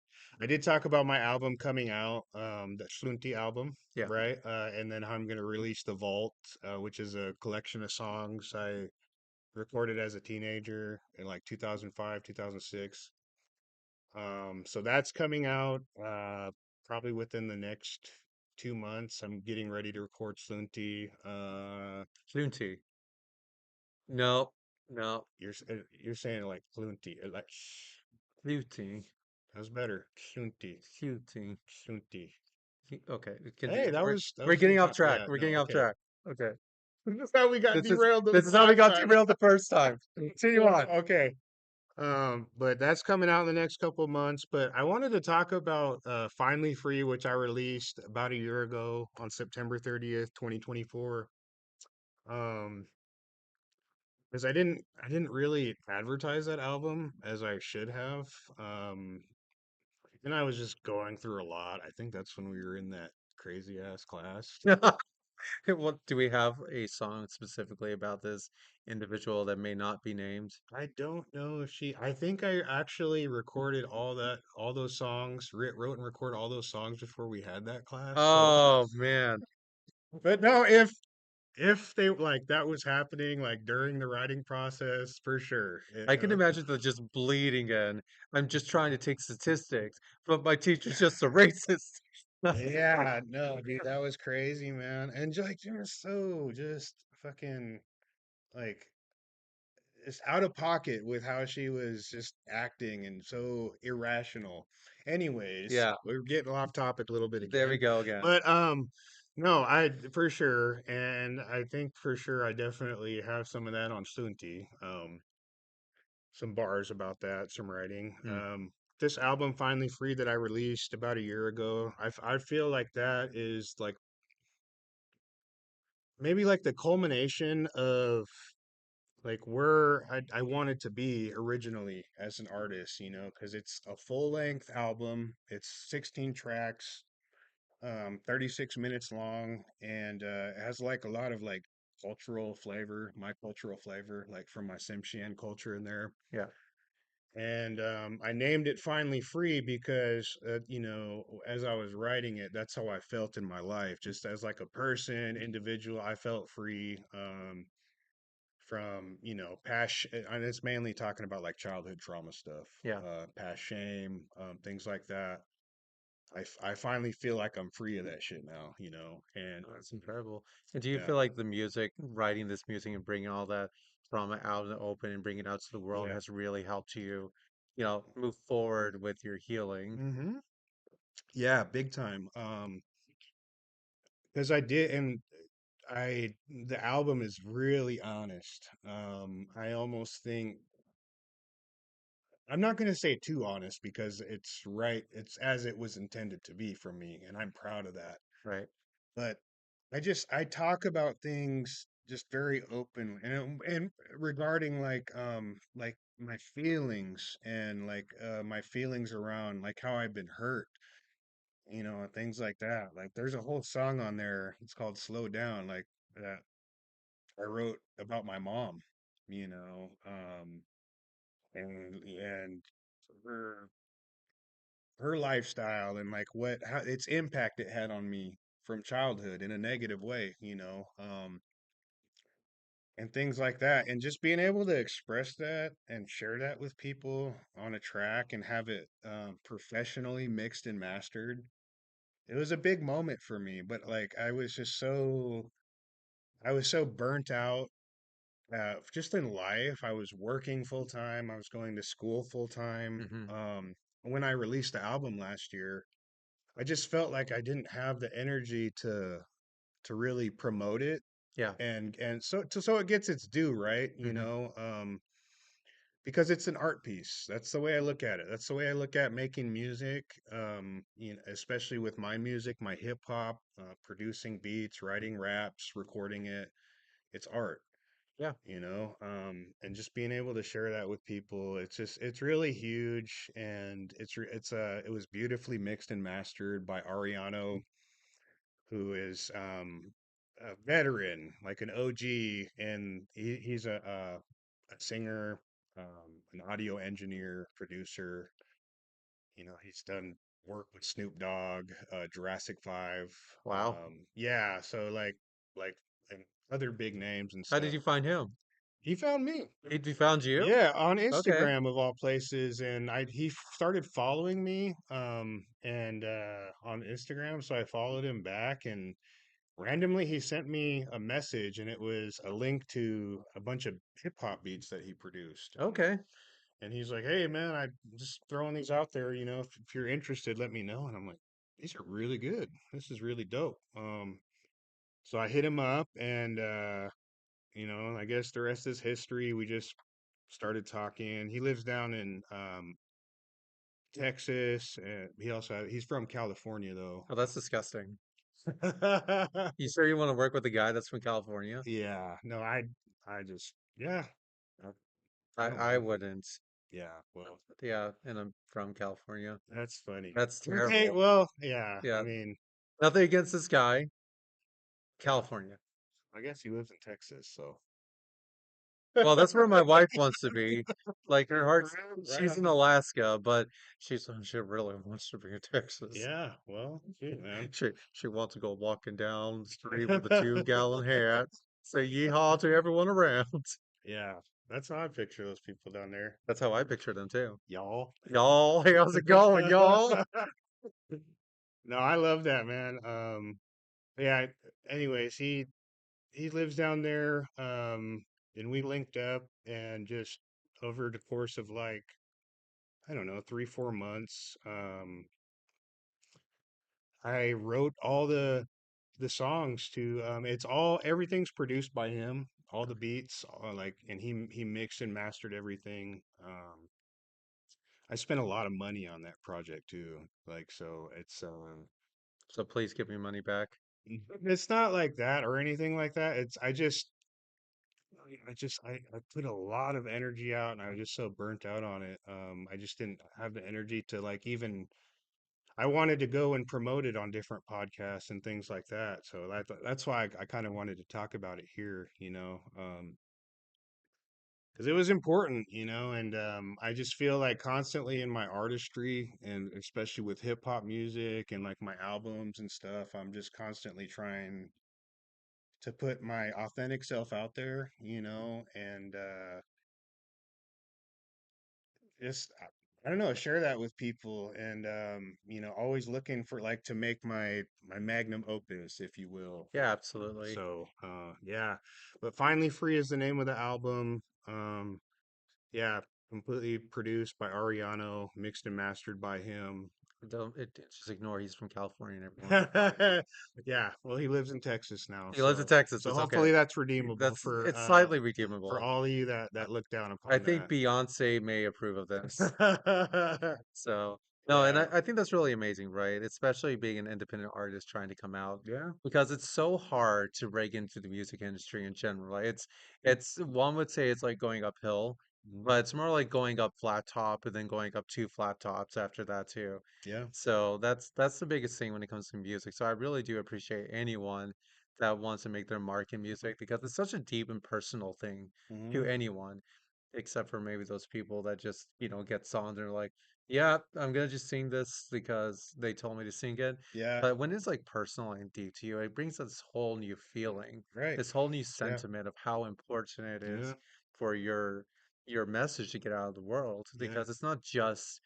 did talk about my album coming out, the Slunti album, Yeah. right? And then I'm gonna release the Vault, which is a collection of songs I recorded as a teenager in like 2005, 2006. So that's coming out probably within the next 2 months. I'm getting ready to record Slunti. Fluency. No, no. You're saying it like Slunti, like Fluting. that's better. Slunti, Fluting. Slunti. Okay, Hey, continue. that We're was that we're was good getting off time. track. Yeah, We're getting no, off okay. track. Okay. That's how we got This is derailed the this is how we last got time. derailed the first time. Continue Yeah, on. okay. But that's coming out in the next couple of months. But I wanted to talk about Finally Free, which I released about a year ago on September 30th, 2024. Um, because I didn't really advertise that album as I should have. Um, and I was just going through a lot. I think that's when we were in that crazy ass class. What do we have a song specifically about this individual that may not be named? I don't know if I think I actually recorded all those songs, wrote and recorded all those songs before we had that class. So, Oh man. but no, if they like that was happening like during the writing process, for sure. I can imagine the just bleeding in. I'm just trying to take statistics, but my teacher's just a racist. Yeah, no, dude, that was crazy, man. And like, just so just fucking like just out of pocket with how she was just acting and so irrational. Anyways, Yeah, we're getting off topic a little bit there we again. go again. But no, I for sure, and I think for sure I definitely have some of that on Sunti. Some bars about that, some writing. Hmm. This album finally free that I released about a year ago. I feel like that is like maybe like the culmination of like where I wanted to be originally as an artist, because it's a full length album. It's 16 tracks, 36 minutes long, and it has like a lot of like cultural flavor, my cultural flavor, like from my Tsimshian culture in there. Yeah, And I named it Finally Free because, as I was writing it, that's how I felt in my life. Just as like a person, individual, I felt free. From past and it's mainly talking about like childhood trauma stuff, yeah. past shame, things like that. I finally feel like I'm free of that shit now, and Oh, that's incredible. And do you yeah, feel like the music, writing this music and bringing all that trauma out in the open and bringing it out to the world yeah. has really helped you, move forward with your healing? Hmm. Yeah, big time. Because I did, and the album is really honest. I almost think I'm not going to say too honest because it's right. It's as it was intended to be from me, and I'm proud of that. Right. But I talk about things just very open and regarding like my feelings and like my feelings around like how I've been hurt, and things like that. Like there's a whole song on there. It's called Slow Down, like that I wrote about my mom, and her her lifestyle and like what how its impact it had on me from childhood in a negative way, and things like that. And just being able to express that and share that with people on a track and have it professionally mixed and mastered it was a big moment for me, but like I was so burnt out just in life. I was working full time. I was going to school full time. Hmm. When I released the album last year, I just felt like I didn't have the energy to really promote it Yeah. and so it gets its due, right? Hmm. Because it's an art piece. That's the way I look at it. That's the way I look at making music. Especially with my music, my hip hop, producing beats, writing raps, recording it. It's art, Yeah. and just being able to share that with people. It's really huge, and it was beautifully mixed and mastered by Ariano, who is a veteran, like an OG, and he's a singer, an audio engineer, producer. He's done work with Snoop Dogg, Jurassic 5. Wow. Yeah, so like and other big names and How did stuff. you find him? He found me. He found you? Yeah, on Okay. Instagram of all places, and he started following me and on Instagram, so I followed him back, and randomly he sent me a message, and it was a link to a bunch of hip hop beats that he produced. Okay. And he's like, "Hey man, I'm just throwing these out there, if you're interested, let me know." And I'm like, "These are really good. This is really dope." So I hit him up, and I guess the rest is history. We just started talking. He lives down in Texas. He's from California though. Oh, that's disgusting. You sure you want to work with a guy that's from California? Yeah, no, I just, yeah, I, I don't I know. wouldn't. Yeah, well, Yeah, and I'm from California. that's funny. That's Okay, terrible. well, yeah, I Yeah, mean, nothing against this guy. California. I guess he lives in Texas, so. Well, that's where my wife wants to be. Like her heart's, Right she's on. in Alaska, but she really wants to be in Texas. Yeah, well, shoot, man. She wants to go walking down the street with a 2-gallon hat, say yeehaw to everyone around. Yeah, that's how I picture those people down there. That's how I picture them too. Y'all. Y'all, hey, how's it going, y'all? No, I love that, man. Yeah, anyways, he lives down there, and we linked up and just over the course of like, I don't know, 3, 4 months, I wrote all the songs to everything's produced by him, all the beats, and he mixed and mastered everything. I spent a lot of money on that project too. Like, so So please give me money back. it's not like that or anything like that. I put a lot of energy out, and I was just so burnt out on it. I just didn't have the energy to like even. I wanted to go and promote it on different podcasts and things like that. So that's why I kind of wanted to talk about it here, because it was important, and I just feel like constantly in my artistry, and especially with hip hop music and like my albums and stuff, I'm just constantly trying to put my authentic self out there, and just I don't know, share that with people, and always looking for like to make my magnum opus, if you will. Yeah, absolutely. So yeah, but Finally Free is the name of the album. Yeah, completely produced by Ariano, mixed and mastered by him. Just ignore he's from California and everyone. Yeah, well, he lives in Texas now, He lives in so Texas. so It's okay. hopefully that's redeemable It's slightly for redeemable. all of you that look down I upon think that. Beyonce may approve of this. So, no, and Yeah. I think that's really amazing, right? Especially being an independent artist trying to come out Yeah. because it's so hard to break into the music industry in general. Right? It's one would say it's like going uphill, Mhm. but it's more like going up flat top and then going up two flat tops after that too. Yeah. So that's the biggest thing when it comes to music. So I really do appreciate anyone that wants to make their mark in music because it's such a deep and personal thing to Hmm. anyone except for maybe those people that just, get songs and are like, yeah, I'm gonna just sing this because they told me to sing it. Yeah. But when it's like personal and deep to you, it brings this whole new feeling, Right. this whole new Yeah. sentiment of how important it is Yeah. for your message to get out of the world Yeah. because it's not just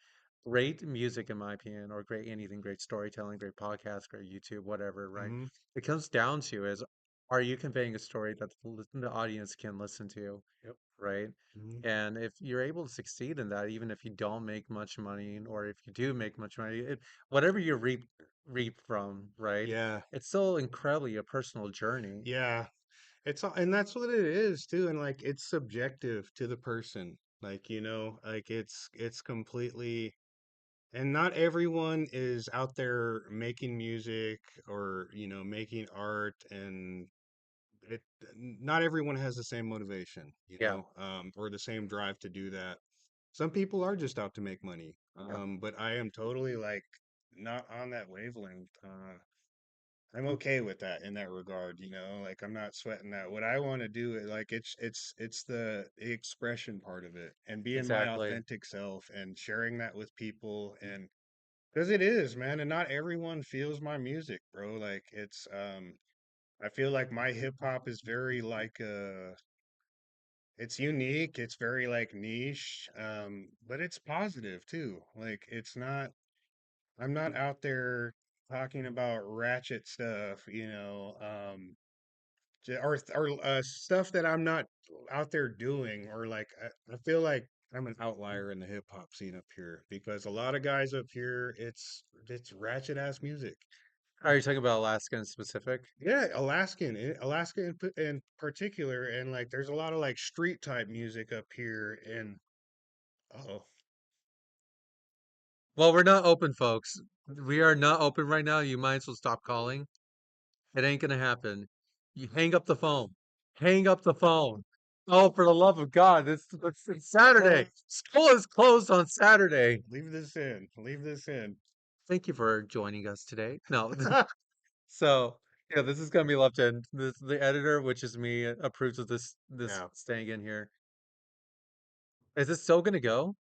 great music, in my opinion, or great anything, great storytelling, great podcast, great YouTube, whatever, right? Hmm. It comes down to is, are you conveying a story that the audience can listen to, Yep. right? Hmm. And if you're able to succeed in that, even if you don't make much money, or if you do make much money, whatever you reap from, right? Yeah. It's still incredibly a personal journey. Yeah. And that's what it is too. And like, it's subjective to the person. Like, like it's completely, and not everyone is out there making music or, making art, and it, not everyone has the same motivation, Yeah, or the same drive to do that. Some people are just out to make money. yeah, But I am totally like not on that wavelength. I'm okay with that in that regard, like I'm not sweating that. What I want to do is like it's the expression part of it and being my exactly. authentic self and sharing that with people, and because it is, man, and not everyone feels my music, bro. Like I feel like my hip hop is very like it's unique, it's very like niche, but it's positive too. Like it's not I'm not out there talking about ratchet stuff, or stuff that I'm not out there doing, or like I feel like I'm an outlier in the hip hop scene up here because a lot of guys up here, it's ratchet ass music. Are you talking about Alaska in specific? Yeah, Alaska in particular, and like there's a lot of like street type music up here, and oh, Well, we're not open, folks. We are not open right now. You might as well stop calling. It ain't gonna happen. You hang up the phone. Hang up the phone. Oh, for the love of God, it's Saturday. School is closed on Saturday. leave this in, leave this in. Thank you for joining us today. No, so yeah, this is gonna be left in. This the editor, which is me, approves of this Yeah. staying in here. Is this still gonna go?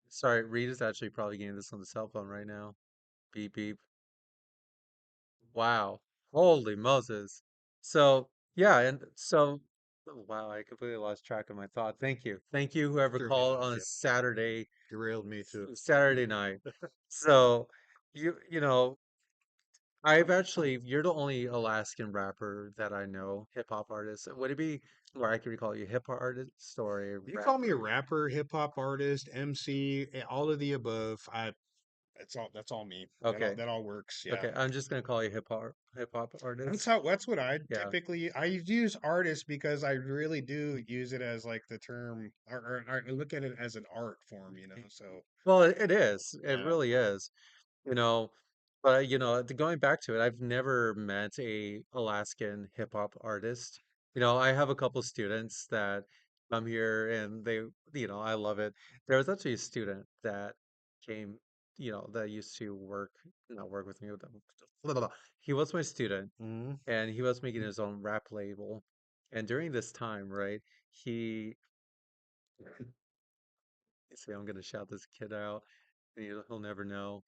Sorry, Reed is actually probably getting this on the cell phone right now. Beep beep. Wow. Holy Moses. So, yeah, and so, oh, wow, I completely lost track of my thought. Thank you. Thank you, whoever Sure, man. called on a Yeah, derailed me too. Saturday night. So, you know, I've actually, you're the only Alaskan rapper that I know, hip hop artist. Would it be, or I could call you hip hop artist or a You call me a rapper? rapper, hip hop artist, MC, all of the above. That's all me. That all Okay. that all works. Yeah. Okay. I'm just gonna call you hip hop artist. That's what Yeah. I use artist because I really do use it as like the term, or I look at it as an art form, so Well, it is. It yeah. really is. You know, but going back to it, I've never met a Alaskan hip hop artist. I have a couple students that come here and I love it. There was actually a student that came, that used to not work with me. Blah, blah, blah. He was my student Hmm. and he was making his own rap label. And during this time, right, he, see, I'm gonna shout this kid out. He'll never know.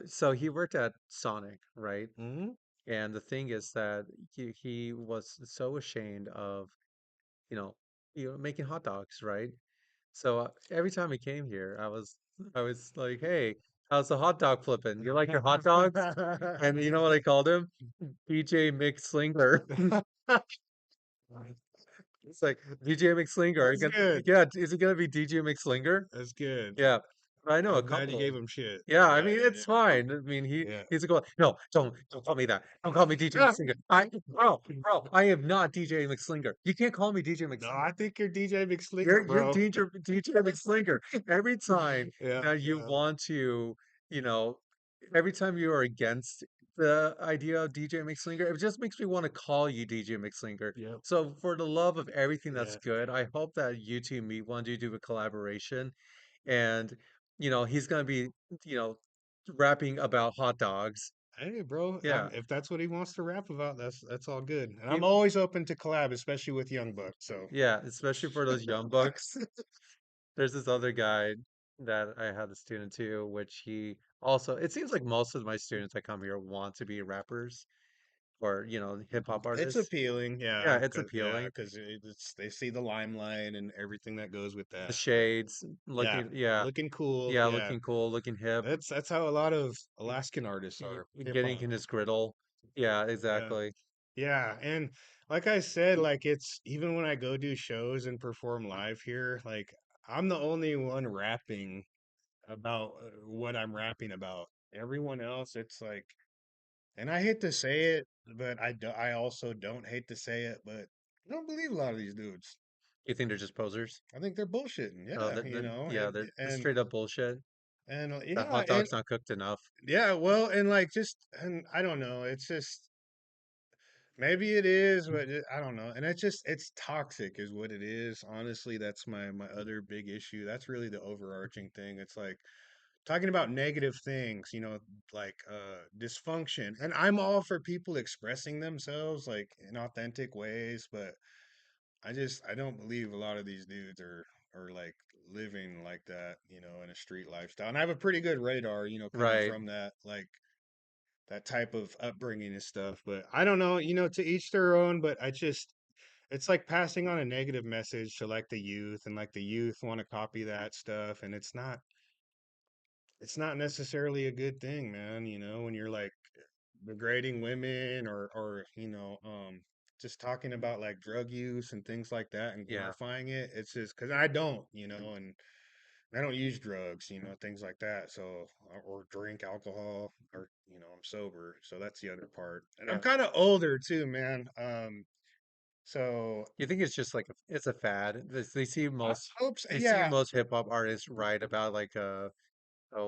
So he worked at Sonic, right? Hmm. And the thing is that he was so ashamed of, you know, making hot dogs, right? So every time he came here, I was like, "Hey, how's the hot dog flipping? You like your hot dogs?" And you know what I called him? DJ McSlinger. It's like DJ McSlinger. That's good. Yeah, is it gonna be DJ McSlinger? That's good. Yeah, but I know a I'm glad you couple. gave him shit. Yeah, I Yeah, mean it's fine. I mean yeah, he's a go. No, don't call me that. Don't call me DJ yeah. McSlinger. Bro, I am not DJ McSlinger. You can't call me DJ No, McSlinger. I think you're DJ You're McSlinger, you're bro. DJ McSlinger. Every time Yeah, that you yeah, want to, you know, every time you are against the idea of DJ McSlinger, it just makes me want to call you DJ McSlinger. yep, So for the love of everything that's yeah. good, I hope that you two meet one day, do a collaboration and he's gonna be you know rapping about hot dogs. Hey, bro, Yeah, if that's what he wants to rap about, that's all good. And I'm he, always open to collab, especially with Young Buck. So, yeah, especially for those young bucks. There's this other guy that I had a student too, which he also. It seems like most of my students that come here want to be rappers. or hip hop It's artists. appealing, Yeah, yeah, it's yeah, appealing. because it's they see the limelight and everything that goes with The that. But shades, yeah, looking, yeah, looking cool, yeah, yeah. looking cool, looking hip, That's how a lot of Alaskan artists are, hip getting hop. in his griddle. Yeah, Yeah. exactly. Yeah, and like I said, like it's even when I go do shows and perform live here, like I'm the only one rapping about what I'm rapping about. Everyone else, it's like, and I hate to say it, but I also don't hate to say it, but I don't believe a lot of these dudes. You think they're just posers? I think they're bullshitting. Oh, Yeah, you know, yeah, they're and straight up bullshit. The yeah, hot and dog's not cooked enough. yeah, well, and like just and I don't know, it's just maybe it is, but I don't know. And it's toxic is what it is. Honestly, that's my other big issue. That's really the overarching thing. It's like talking about negative things, like dysfunction. And I'm all for people expressing themselves like in authentic ways, but I don't believe a lot of these dudes are like living like that, in a street lifestyle. And I have a pretty good radar, coming Right. from that type of upbringing and stuff. But I don't know, to each their own. But it's like passing on a negative message to like the youth, and like the youth want to copy that stuff, and it's not necessarily a good thing, man. When you're like degrading women or just talking about like drug use and things like that and Yeah. glorifying it. It's just because I don't, and I don't use drugs, things like that. So, or drink alcohol, or I'm sober. So that's the other part. And I'm Yeah. kind of older too, man. So You think it's just like it's a fad? I hope so. They see Yeah, most hip hop artists write about like oh,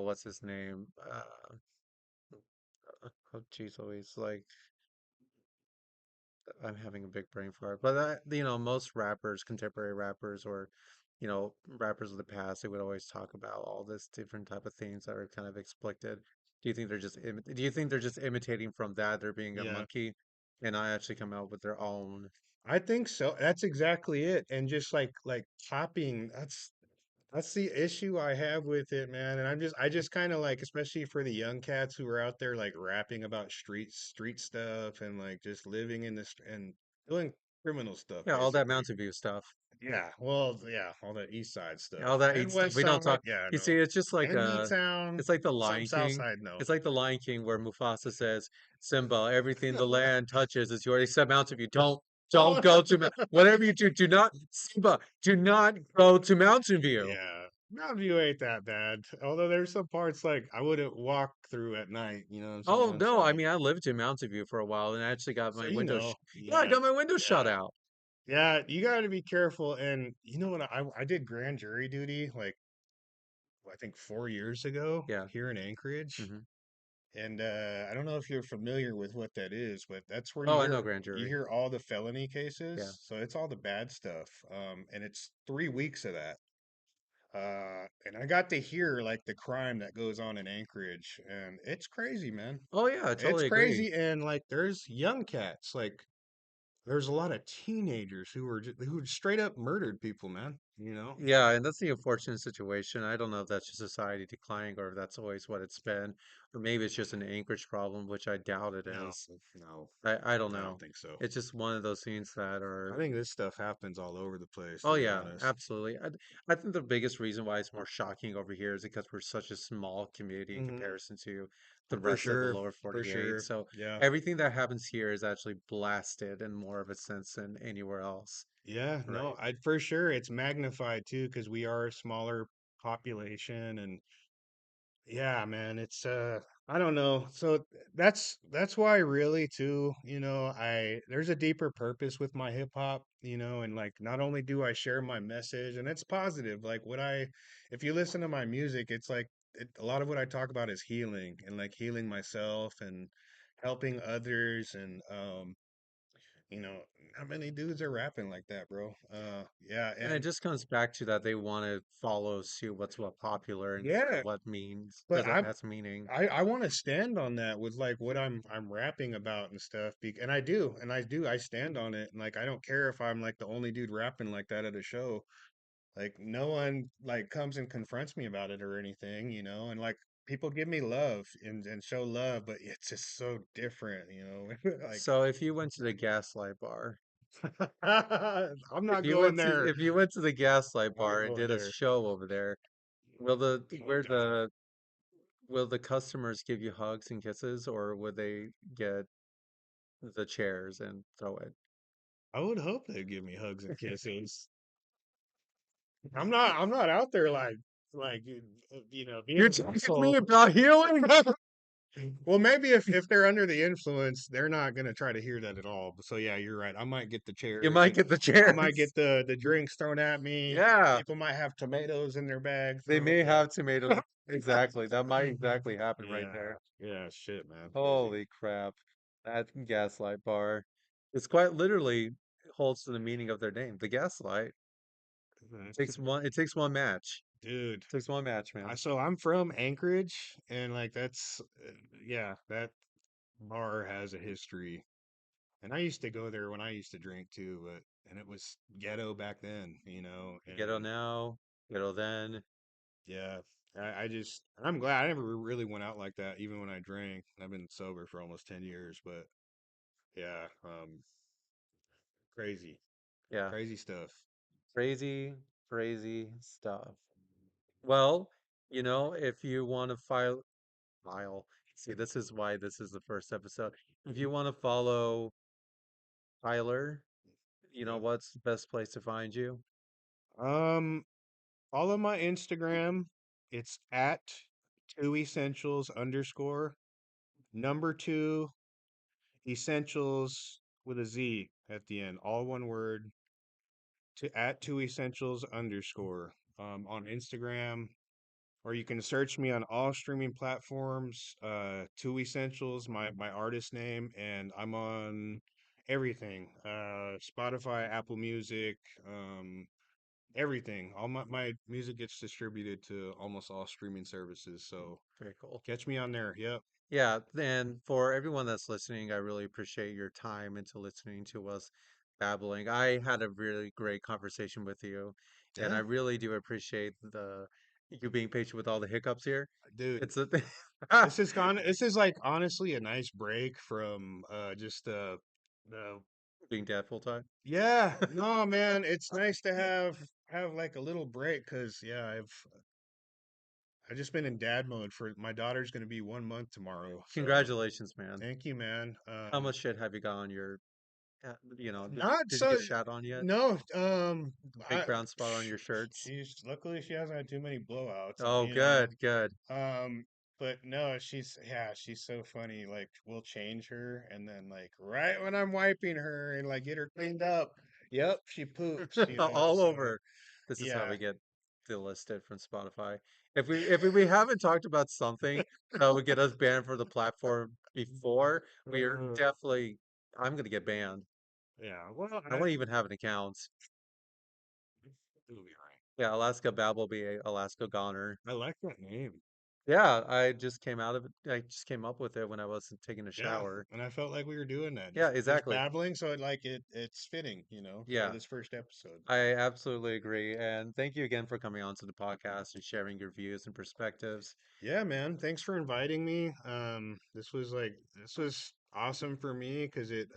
what's his name? Oh geez, always like I'm having a big brain fart. But most rappers, contemporary rappers, or rappers of the past, they would always talk about all this different type of things that are kind of explicit. Do you think they're just imitating from that? They're being a yeah. monkey, and not actually come out with their own. I think so. That's exactly it. And just like copying, that's the issue I have with it, man. And I just kind of like, especially for the young cats who are out there like rapping about street stuff and like just living in this and doing criminal stuff, Yeah, all that basically. Mountain View stuff. Yeah, well, yeah, all that East Side Yeah, stuff all that and eat stuff. West We don't Side. talk. Yeah, You no, see, it's just like and E Town, it's like the some Lion South King. Side. No, It's like the Lion King where Mufasa says, "Simba, everything the land touches is yours." Except Mountain View. Don't go to whatever you do. Do not Simba. Do not go to Mountain View. yeah, Mountain View ain't that bad. Although there's some parts like I wouldn't walk through at night. You know what I'm Oh saying? no, I So, mean I lived in Mountain View for a while and I actually got so my window. Yeah, I yeah, got my window shut yeah. out. Yeah, you got to be careful. And you know what? I did grand jury duty like I think 4 years ago Yeah. here in Anchorage, Hmm. and I don't know if you're familiar with what that is, but that's where Oh, I know grand you jury. hear all the felony Yeah. cases. So it's all the bad stuff, and it's 3 weeks of that. And I got to hear like the crime that goes on in Anchorage, and it's crazy, man. Oh yeah, I It's totally agree. crazy, and like there's young cats like there's a lot of teenagers who straight up murdered people, man. Yeah, and that's the unfortunate situation. I don't know if that's just society declining or if that's always what it's been, or maybe it's just an Anchorage problem, which I doubt it No, is. no, I don't I don't know. think so. It's just one of those things that I are, think this stuff happens all over the place, to oh be yeah, honest. absolutely. I think the biggest reason why it's more shocking over here is because we're such a small community in Hmm. comparison to the For rest of the sure, lower for 48. sure. So Yeah, everything that happens here is actually blasted in more of a sense than anywhere else. yeah. No, Right. I for sure it's magnified too because we are a smaller population, and yeah, man, it's I don't know. So that's why really too, I there's a deeper purpose with my hip hop, and like not only do I share my message and it's positive, like if you listen to my music, it's like a lot of what I talk about is healing and like healing myself and helping others and you know, how many dudes are rapping like that, bro? Yeah, And it and just comes back to that they want to follow suit what's what popular instead of yeah, what means but doesn't has meaning. I want to stand on that with like what I'm rapping about and stuff. And I stand on it. And like I don't care if I'm like the only dude rapping like that at a show. Like no one like comes and confronts me about it or anything, And like people give me love and show love, but it's just so different, you know. Like So if you went to the Gaslight Bar, I'm not going there. if you went to the Gaslight I'm not Bar and going did a there. show over there, where will the customers give you hugs and kisses, or would they get the chairs and throw it? I would hope they'd give me hugs and kisses. I'm not out there like being You're an talking to me asshole. about healing? Well, maybe if they're under the influence, they're not gonna try to hear that at all. So yeah, you're right. I might get the You chairs might and get the I might chairs. get the drinks thrown at me. Yeah, People might have tomatoes in their bag they thrown. may Yeah. have tomatoes. Exactly. That might exactly happen right Yeah. there. Yeah, shit, man. Crazy. Holy crap. That Gaslight Bar. It's quite literally holds to the meaning of their name. The Gaslight. It takes one match. Dude, It takes one match, man. I'm from Anchorage and like that's yeah, that bar has a history. And I used to go there when I used to drink too, but and it was ghetto back then, you know, Ghetto and now, ghetto then. yeah, I just I'm glad I never really went out like that, even when I drank. I've been sober for almost 10 years, but yeah, crazy, Yeah. crazy stuff. Crazy, crazy stuff. Well, if you want to file, see, this is why this is the first episode. If you want to follow Tyler, Yep. what's the best place to find you? Um, Follow my Instagram. It's at two essentials underscore number two essentials with a Z at the end, all one word. To at two essentials underscore on Instagram, or you can search me on all streaming platforms. Two Essentials, my artist name, and I'm on everything. Spotify, Apple Music, everything. All my music gets distributed to almost all streaming services. So Very cool. catch me on there. Yep. Yeah, and for everyone that's listening, I really appreciate your time into listening to us babbling. I had a really great conversation with you, and I Yeah, really do appreciate the you being patient with all the hiccups here. dude. It's a This is like honestly a nice break from just the being dad full time. yeah, no, man, it's nice to have like a little break because yeah, I've just been in dad mode for my daughter's gonna be 1 month tomorrow. So Congratulations, man. thank you, man. How much shit have you got on your, Not did you so get shat on yet? no, Big brown spot on your shirts? she's luckily she hasn't had too many blowouts, Oh, you know. good, good. But no, she's so funny. Like we'll change her, and then like right when I'm wiping her and like get her cleaned up, yep, she poops, you know. All So over. This is how yeah. we get delisted from Spotify. If we haven't talked about something that would get us banned from the platform before, we're Uh, definitely I'm gonna get banned. yeah. Well, I won't even have an account. it'll be all Yeah, Alaska Babble be Alaska Goner. right. I like that name. Yeah, I just came out of it. I just came up with it when I wasn't taking a Yeah, shower. and I felt like we were doing that, Yeah, just exactly. babbling. So it's fitting, you know, for Yeah, this first episode. I absolutely agree. And thank you again for coming on to the podcast and sharing your views and perspectives. Yeah, man. Thanks for inviting me. This was awesome for me because it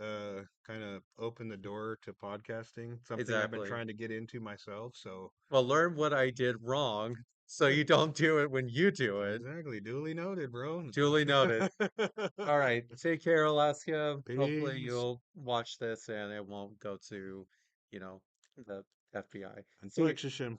kind of opened the door to podcasting, something I've been Exactly. trying to get into myself. So Well, learn what I did wrong so you don't do it when you do it. exactly, duly noted, bro. Duly noted. All right. Take care, Alaska. Hopefully Peace. you'll watch this and it won't go to, you know, the FBI. See you. Inflection,